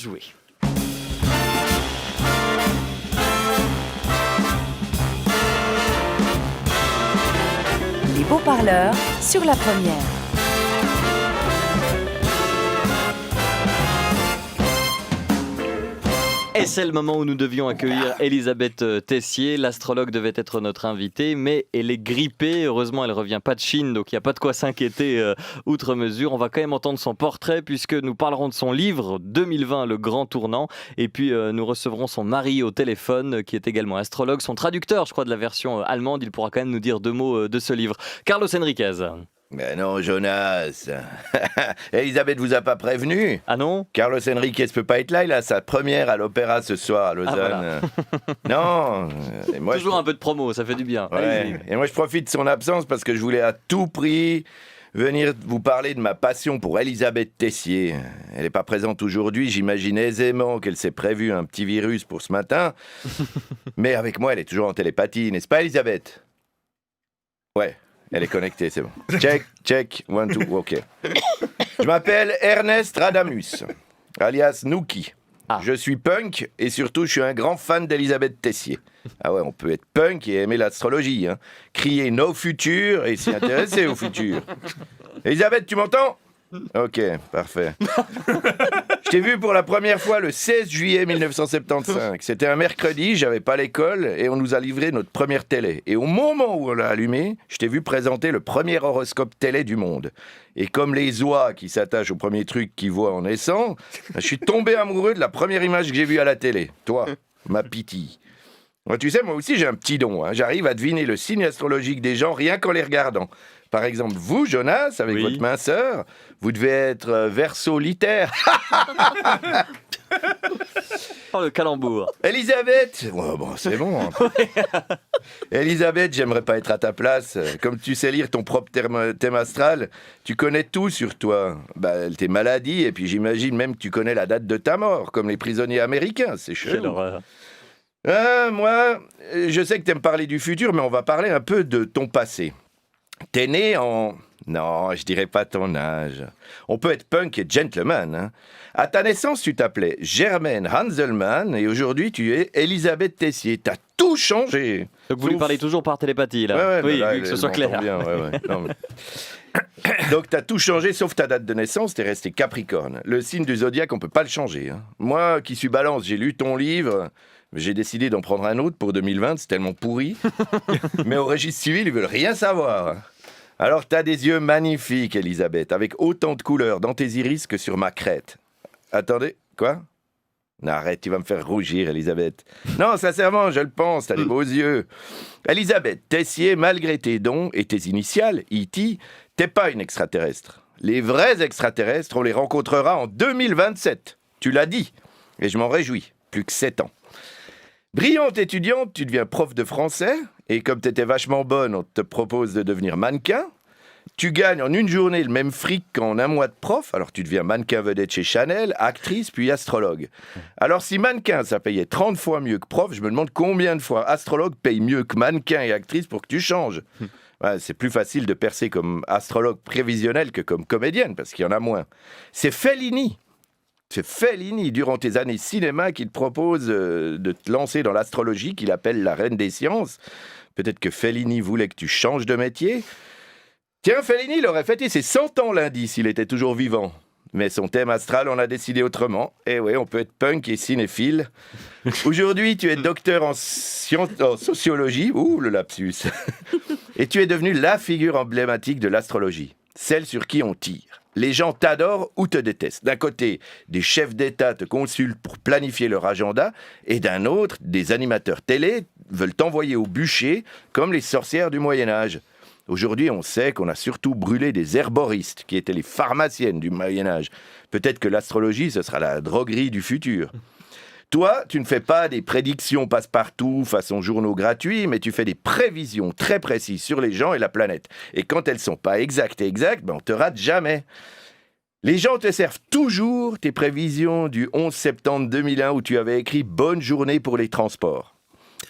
Jouer. Les beaux-parleurs sur la première. Et c'est le moment où nous devions accueillir Elisabeth Tessier. L'astrologue devait être notre invitée, mais elle est grippée. Heureusement, elle ne revient pas de Chine, donc il n'y a pas de quoi s'inquiéter outre mesure. On va quand même entendre son portrait, puisque nous parlerons de son livre 2020, Le Grand Tournant. Et puis, nous recevrons son mari au téléphone, qui est également astrologue. Son traducteur, je crois, de la version allemande. Il pourra quand même nous dire 2 mots de ce livre. Carlos Enriquez. Mais non, Jonas. Elisabeth vous a pas prévenu? Ah non? Carlos Enriquez peut pas être là, il a sa première à l'opéra ce soir à Lausanne. Ah, voilà. Non. Et moi, Toujours un peu de promo, ça fait du bien. Ouais. Allez-y. Et moi je profite de son absence parce que je voulais à tout prix venir vous parler de ma passion pour Elisabeth Tessier. Elle n'est pas présente aujourd'hui, j'imagine aisément qu'elle s'est prévue un petit virus pour ce matin. Mais avec moi, elle est toujours en télépathie, n'est-ce pas Elisabeth? Ouais. Elle est connectée, c'est bon. Check, 1, 2, ok. Je m'appelle Ernest Radamus, alias Nookie. Ah. Je suis punk et surtout je suis un grand fan d'Elisabeth Tessier. Ah ouais, on peut être punk et aimer l'astrologie, hein. Crier nos futurs et s'y intéresser au futur. Elisabeth, tu m'entends? Ok, parfait. Je t'ai vu pour la première fois le 16 juillet 1975. C'était un mercredi, j'avais pas l'école et on nous a livré notre première télé. Et au moment où on l'a allumé, je t'ai vu présenter le premier horoscope télé du monde. Et comme les oies qui s'attachent au premier truc qu'ils voient en naissant, je suis tombé amoureux de la première image que j'ai vue à la télé. Toi, ma pitié. Ouais, tu sais, moi aussi j'ai un petit don. Hein. J'arrive à deviner le signe astrologique des gens rien qu'en les regardant. Par exemple, vous, Jonas, avec Oui. votre minceur, vous devez être Verseau litère. Oh, le calembour. Elisabeth, ouais, bon, c'est bon. Hein. Elisabeth, j'aimerais pas être à ta place. Comme tu sais lire ton propre thème astral, tu connais tout sur toi. Bah, tes maladies, et puis j'imagine même que tu connais la date de ta mort, comme les prisonniers américains. C'est Quelle chelou. horreur. Moi, je sais que t'aimes parler du futur, mais on va parler un peu de ton passé. T'es né en... Non, je dirais pas ton âge. On peut être punk et gentleman. Hein. À ta naissance, tu t'appelais Germaine Hanselmann et aujourd'hui, tu es Elisabeth Tessier. T'as tout changé. Donc vous lui parlez toujours par télépathie, là. Ouais, Oui, là, vu que ce elle soit clair. m'entend bien, ouais. Non, mais... Donc t'as tout changé sauf ta date de naissance, t'es resté Capricorne. Le signe du zodiaque, on peut pas le changer. Hein. Moi, qui suis Balance, j'ai lu ton livre... J'ai décidé d'en prendre un autre pour 2020, c'est tellement pourri. Mais au registre civil, ils veulent rien savoir. Alors, t'as des yeux magnifiques, Elisabeth, avec autant de couleurs dans tes iris que sur ma crête. Attendez, quoi? Non, arrête, tu vas me faire rougir, Elisabeth. Non, sincèrement, je le pense, t'as des beaux yeux. Elisabeth Tessier, malgré tes dons et tes initiales, E.T., t'es pas une extraterrestre. Les vrais extraterrestres, on les rencontrera en 2027. Tu l'as dit, et je m'en réjouis. Plus que 7 ans. Brillante étudiante, tu deviens prof de français, et comme t'étais vachement bonne, on te propose de devenir mannequin. Tu gagnes en une journée le même fric qu'en un mois de prof, alors tu deviens mannequin vedette chez Chanel, actrice, puis astrologue. Alors si mannequin, ça payait 30 fois mieux que prof, je me demande combien de fois astrologue paye mieux que mannequin et actrice pour que tu changes. Ouais, c'est plus facile de percer comme astrologue prévisionnel que comme comédienne, parce qu'il y en a moins. C'est Fellini. C'est Fellini, durant tes années cinéma, qui te propose de te lancer dans l'astrologie, qu'il appelle la reine des sciences. Peut-être que Fellini voulait que tu changes de métier. Tiens, Fellini, il aurait fêté ses 100 ans lundi s'il était toujours vivant. Mais son thème astral, on a décidé autrement. Et oui, on peut être punk et cinéphile. Aujourd'hui, tu es docteur en sociologie. Ouh, le lapsus. Et tu es devenu la figure emblématique de l'astrologie. Celle sur qui on tire. Les gens t'adorent ou te détestent. D'un côté, des chefs d'État te consultent pour planifier leur agenda, et d'un autre, des animateurs télé veulent t'envoyer au bûcher, comme les sorcières du Moyen-Âge. Aujourd'hui, on sait qu'on a surtout brûlé des herboristes, qui étaient les pharmaciennes du Moyen-Âge. Peut-être que l'astrologie, ce sera la droguerie du futur. Toi, tu ne fais pas des prédictions passe-partout façon journaux gratuits, mais tu fais des prévisions très précises sur les gens et la planète. Et quand elles sont pas exactes, ben on te rate jamais. Les gens te servent toujours tes prévisions du 11 septembre 2001 où tu avais écrit « Bonne journée pour les transports ».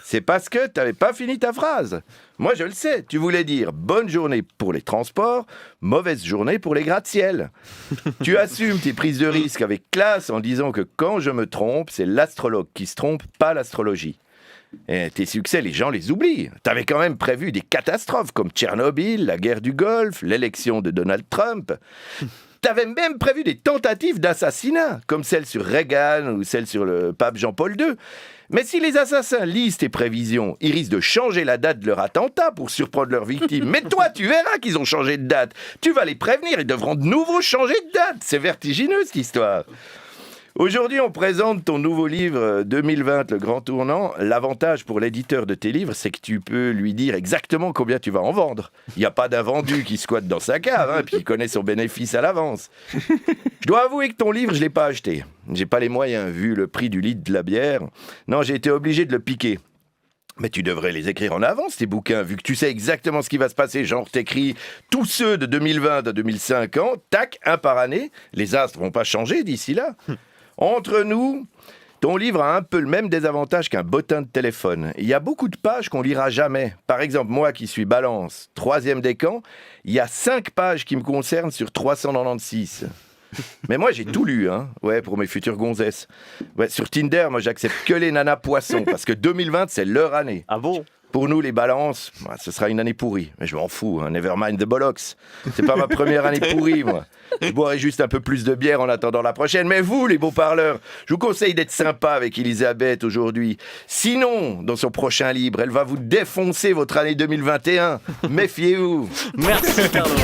C'est parce que tu n'avais pas fini ta phrase. Moi, je le sais. Tu voulais dire bonne journée pour les transports, mauvaise journée pour les gratte-ciel. Tu assumes tes prises de risque avec classe en disant que quand je me trompe, c'est l'astrologue qui se trompe, pas l'astrologie. Et tes succès, les gens les oublient. T'avais quand même prévu des catastrophes comme Tchernobyl, la guerre du Golfe, l'élection de Donald Trump. T'avais même prévu des tentatives d'assassinat, comme celle sur Reagan ou celle sur le pape Jean-Paul II. Mais si les assassins lisent tes prévisions, ils risquent de changer la date de leur attentat pour surprendre leurs victimes. Mais toi, tu verras qu'ils ont changé de date. Tu vas les prévenir, ils devront de nouveau changer de date. C'est vertigineux, cette histoire. Aujourd'hui, on présente ton nouveau livre 2020, Le Grand Tournant. L'avantage pour l'éditeur de tes livres, c'est que tu peux lui dire exactement combien tu vas en vendre. Il n'y a pas d'invendu qui squatte dans sa cave, puis il connaît son bénéfice à l'avance. Je dois avouer que ton livre, je ne l'ai pas acheté. J'ai pas les moyens, vu le prix du litre de la bière. Non, j'ai été obligé de le piquer. Mais tu devrais les écrire en avance, tes bouquins, vu que tu sais exactement ce qui va se passer. Genre, t'écris tous ceux de 2020 à 2050, tac, un par année. Les astres vont pas changer d'ici là. Entre nous, ton livre a un peu le même désavantage qu'un bottin de téléphone. Il y a beaucoup de pages qu'on lira jamais. Par exemple, moi qui suis Balance, 3e décan, il y a 5 pages qui me concernent sur 396. Mais moi, j'ai tout lu, pour mes futures gonzesses. Ouais, sur Tinder, moi, j'accepte que les nanas poissons, parce que 2020, c'est leur année. Ah bon ? Pour nous, les balances, ce sera une année pourrie. Mais je m'en fous, never mind the bollocks. C'est pas ma première année pourrie, moi. Je boirai juste un peu plus de bière en attendant la prochaine. Mais vous, les beaux parleurs, je vous conseille d'être sympa avec Elisabeth aujourd'hui. Sinon, dans son prochain livre, elle va vous défoncer votre année 2021. Méfiez-vous. Merci Carlos.